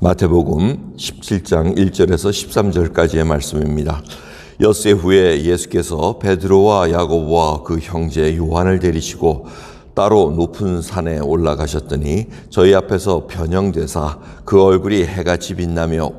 마태복음 17장 1절에서 13절까지의 말씀입니다. 엿새 후에 예수께서 베드로와 야고보와 그 형제 요한을 데리시고 따로 높은 산에 올라가셨더니 저희 앞에서 변형되사 그 얼굴이 해같이 빛나며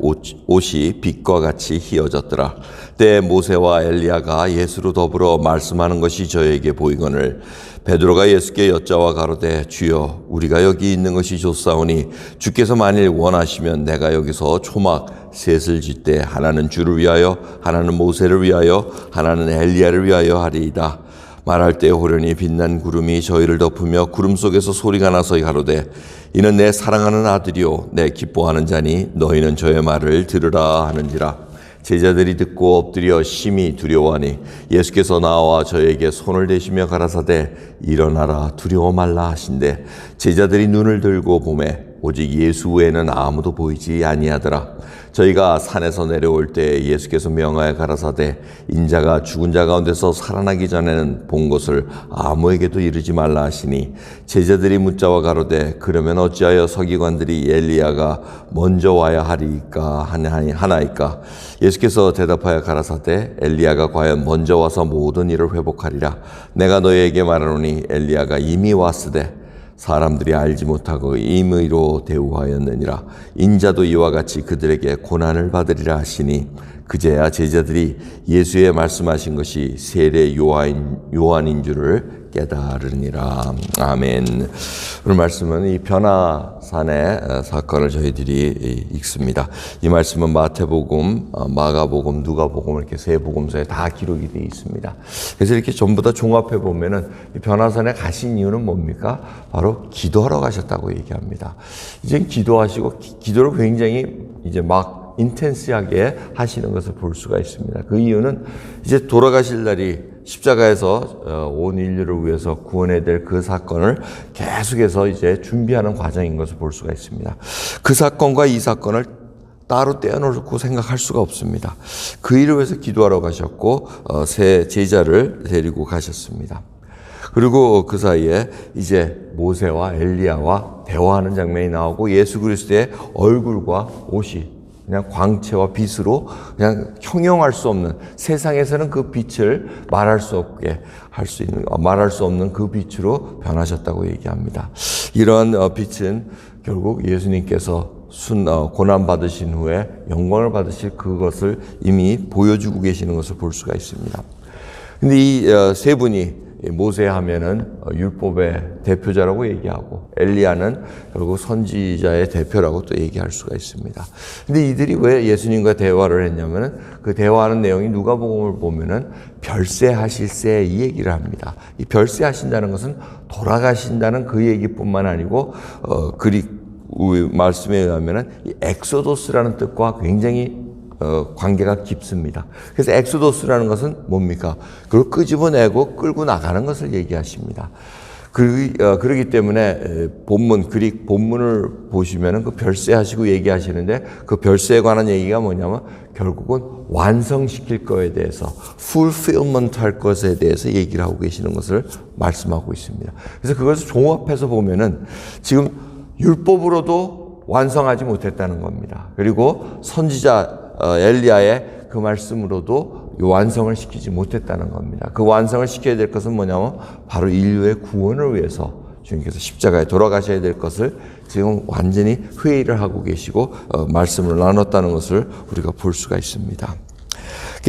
옷이 빛과 같이 희어졌더라. 때에 모세와 엘리야가 예수로 더불어 말씀하는 것이 저에게 보이거늘 베드로가 예수께 여짜와 가로되 주여 우리가 여기 있는 것이 좋사오니 주께서 만일 원하시면 내가 여기서 초막 셋을 짓되 하나는 주를 위하여 하나는 모세를 위하여 하나는 엘리야를 위하여 하리이다. 말할 때 호련히 빛난 구름이 저희를 덮으며 구름 속에서 소리가 나서 가로되 이는 내 사랑하는 아들이요 내 기뻐하는 자니 너희는 저의 말을 들으라 하는지라. 제자들이 듣고 엎드려 심히 두려워하니 예수께서 나와 저에게 손을 대시며 가라사대 일어나라 두려워 말라 하신대 제자들이 눈을 들고 보매 오직 예수 외에는 아무도 보이지 아니하더라. 저희가 산에서 내려올 때 예수께서 명하여 가라사대 인자가 죽은 자 가운데서 살아나기 전에는 본 것을 아무에게도 이르지 말라 하시니 제자들이 묻자와 가로되 그러면 어찌하여 서기관들이 엘리야가 먼저 와야 하리까 하나이까. 예수께서 대답하여 가라사대 엘리야가 과연 먼저 와서 모든 일을 회복하리라. 내가 너희에게 말하노니 엘리야가 이미 왔으되 사람들이 알지 못하고 임의로 대우하였느니라. 인자도 이와 같이 그들에게 고난을 받으리라 하시니 그제야 제자들이 예수의 말씀하신 것이 세례 요한인 줄을 깨달으니라. 아멘. 오늘 말씀은 이 변화산의 사건을 저희들이 읽습니다. 이 말씀은 마태복음, 마가복음, 누가복음 이렇게 세 복음서에 다 기록이 되어 있습니다. 그래서 이렇게 전부 다 종합해 보면은 이 변화산에 가신 이유는 뭡니까? 바로 기도하러 가셨다고 얘기합니다. 이제 기도하시고 기도를 굉장히 이제 막 인텐시하게 하시는 것을 볼 수가 있습니다. 그 이유는 이제 돌아가실 날이 십자가에서 온 인류를 위해서 구원해야 될 그 사건을 계속해서 이제 준비하는 과정인 것을 볼 수가 있습니다. 그 사건과 이 사건을 따로 떼어놓고 생각할 수가 없습니다. 그 일을 위해서 기도하러 가셨고 새 제자를 데리고 가셨습니다. 그리고 그 사이에 이제 모세와 엘리야와 대화하는 장면이 나오고 예수 그리스도의 얼굴과 옷이 그냥 광채와 빛으로 그냥 형용할 수 없는 세상에서는 그 빛을 말할 수 없는 그 빛으로 변하셨다고 얘기합니다. 이런 빛은 결국 예수님께서 고난 받으신 후에 영광을 받으실 그것을 이미 보여주고 계시는 것을 볼 수가 있습니다. 근데 이 세 분이 모세 하면은 율법의 대표자라고 얘기하고 엘리야는 결국 선지자의 대표라고 또 얘기할 수가 있습니다. 근데 이들이 왜 예수님과 대화를 했냐면은 그 대화하는 내용이 누가복음을 보면은 별세하실세 이 얘기를 합니다. 이 별세하신다는 것은 돌아가신다는 그 얘기뿐만 아니고 그리스 말씀에 의하면은 이 엑소도스라는 뜻과 굉장히 관계가 깊습니다. 그래서 엑소도스라는 것은 뭡니까? 그걸 끄집어내고 끌고 나가는 것을 얘기하십니다. 그러기 때문에 그릭 본문을 보시면은 그 별세하시고 얘기하시는데 그 별세에 관한 얘기가 뭐냐면 결국은 완성시킬 거에 대해서 fulfillment 할 것에 대해서 얘기를 하고 계시는 것을 말씀하고 있습니다. 그래서 그것을 종합해서 보면은 지금 율법으로도 완성하지 못했다는 겁니다. 그리고 선지자 엘리야의 그 말씀으로도 완성을 시키지 못했다는 겁니다. 그 완성을 시켜야 될 것은 뭐냐면 바로 인류의 구원을 위해서 주님께서 십자가에 돌아가셔야 될 것을 지금 완전히 회의를 하고 계시고 말씀을 나눴다는 것을 우리가 볼 수가 있습니다.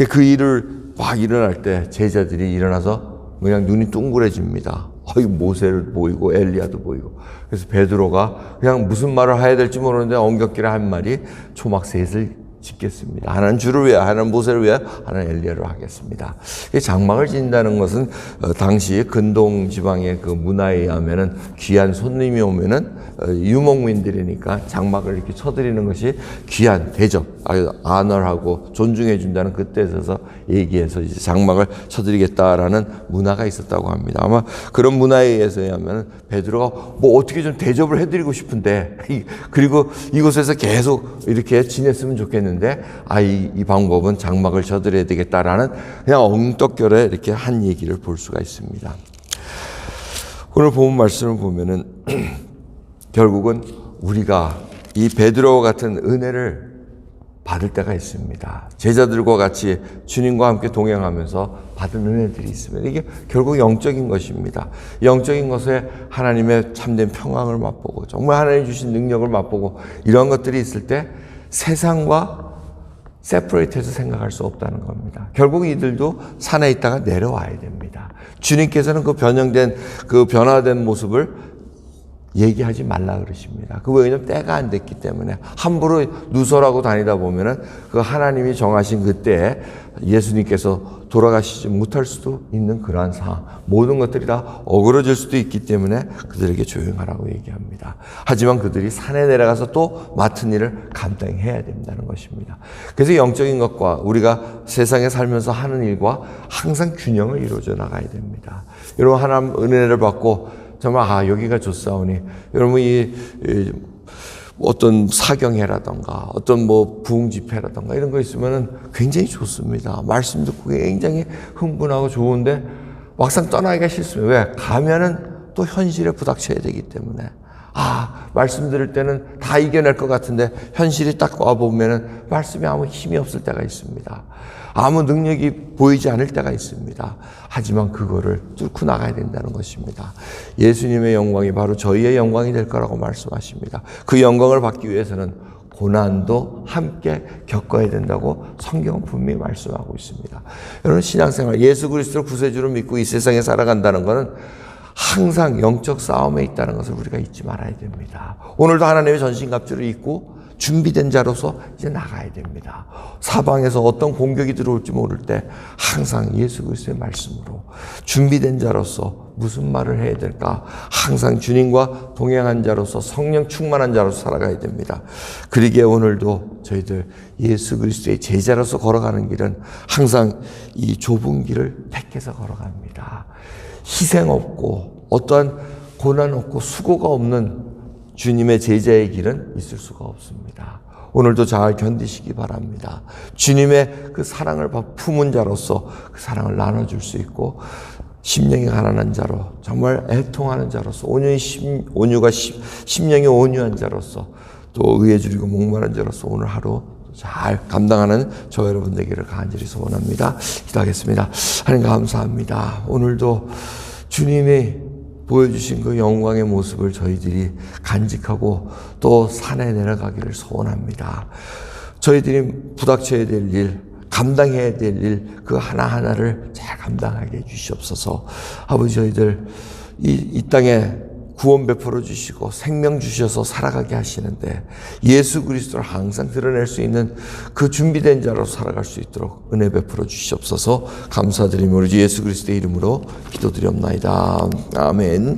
그 일을 막 일어날 때 제자들이 일어나서 그냥 눈이 둥그레집니다. 모세를 보이고 엘리야도 보이고 그래서 베드로가 그냥 무슨 말을 해야 될지 모르는데 엉겹기를 한 말이 초막 셋을 짓겠습니다. 하나는 주를 위하여, 하나는 모세를 위하여, 하나는 엘리야를 하겠습니다. 장막을 짓는다는 것은 당시 근동 지방의 그 문화에 의하면은 귀한 손님이 오면은 유목민들이니까 장막을 이렇게 쳐드리는 것이 귀한 대접, 아주 아널하고 존중해 준다는 그 뜻에서 얘기해서 이제 장막을 쳐드리겠다라는 문화가 있었다고 합니다. 아마 그런 문화에 의해서야면 베드로가 뭐 어떻게 좀 대접을 해드리고 싶은데 그리고 이곳에서 계속 이렇게 지냈으면 좋겠는데 이 방법은 장막을 쳐드려야 되겠다라는 그냥 엉떡결에 이렇게 한 얘기를 볼 수가 있습니다. 오늘 본 말씀을 보면은 결국은 우리가 이 베드로와 같은 은혜를 받을 때가 있습니다. 제자들과 같이 주님과 함께 동행하면서 받은 은혜들이 있습니다. 이게 결국 영적인 것입니다. 영적인 것에 하나님의 참된 평강을 맛보고 정말 하나님 주신 능력을 맛보고 이런 것들이 있을 때 세상과 세퍼레이트해서 생각할 수 없다는 겁니다. 결국 이들도 산에 있다가 내려와야 됩니다. 주님께서는 그 변화된 모습을 얘기하지 말라 그러십니다. 왜냐하면 때가 안 됐기 때문에 함부로 누설하고 다니다 보면은 그 하나님이 정하신 그때에 예수님께서 돌아가시지 못할 수도 있는 그러한 상황, 모든 것들이 다 어그러질 수도 있기 때문에 그들에게 조용하라고 얘기합니다. 하지만 그들이 산에 내려가서 또 맡은 일을 감당해야 된다는 것입니다. 그래서 영적인 것과 우리가 세상에 살면서 하는 일과 항상 균형을 이루어져 나가야 됩니다. 여러분, 하나님 은혜를 받고 정말 여기가 좋사오니 여러분 어떤 사경회라던가 어떤 부흥 집회라던가 이런 거 있으면은 굉장히 좋습니다. 말씀 듣고 굉장히 흥분하고 좋은데 막상 떠나기가 싫습니다. 왜? 가면은 또 현실에 부닥쳐야 되기 때문에. 말씀 들을 때는 다 이겨낼 것 같은데 현실이 딱 와보면은 말씀에 아무 힘이 없을 때가 있습니다. 아무 능력이 보이지 않을 때가 있습니다. 하지만 그거를 뚫고 나가야 된다는 것입니다. 예수님의 영광이 바로 저희의 영광이 될 거라고 말씀하십니다. 그 영광을 받기 위해서는 고난도 함께 겪어야 된다고 성경은 분명히 말씀하고 있습니다. 여러분, 신앙생활 예수 그리스도를 구세주로 믿고 이 세상에 살아간다는 것은 항상 영적 싸움에 있다는 것을 우리가 잊지 말아야 됩니다. 오늘도 하나님의 전신갑주를 입고 준비된 자로서 이제 나가야 됩니다. 사방에서 어떤 공격이 들어올지 모를 때 항상 예수 그리스도의 말씀으로 준비된 자로서 무슨 말을 해야 될까? 항상 주님과 동행한 자로서 성령 충만한 자로서 살아가야 됩니다. 그러기에 오늘도 저희들 예수 그리스도의 제자로서 걸어가는 길은 항상 이 좁은 길을 택해서 걸어갑니다. 희생 없고 어떠한 고난 없고 수고가 없는 주님의 제자의 길은 있을 수가 없습니다. 오늘도 잘 견디시기 바랍니다. 주님의 그 사랑을 품은 자로서 그 사랑을 나눠줄 수 있고 심령이 가난한 자로 정말 애통하는 자로서 심령이 온유한 자로서 또 의에 줄이고 목마른 자로서 오늘 하루 잘 감당하는 저 여러분 되기를 간절히 소원합니다. 기도하겠습니다. 하나님 감사합니다. 오늘도 주님이 보여주신 그 영광의 모습을 저희들이 간직하고 또 산에 내려가기를 소원합니다. 저희들이 부닥쳐야 될 일, 감당해야 될 일, 그 하나하나를 잘 감당하게 해주시옵소서. 아버지, 저희들 이 땅에 구원 베풀어 주시고 생명 주셔서 살아가게 하시는데 예수 그리스도를 항상 드러낼 수 있는 그 준비된 자로 살아갈 수 있도록 은혜 베풀어 주시옵소서. 감사드리며 우리 주 예수 그리스도의 이름으로 기도드리옵나이다. 아멘.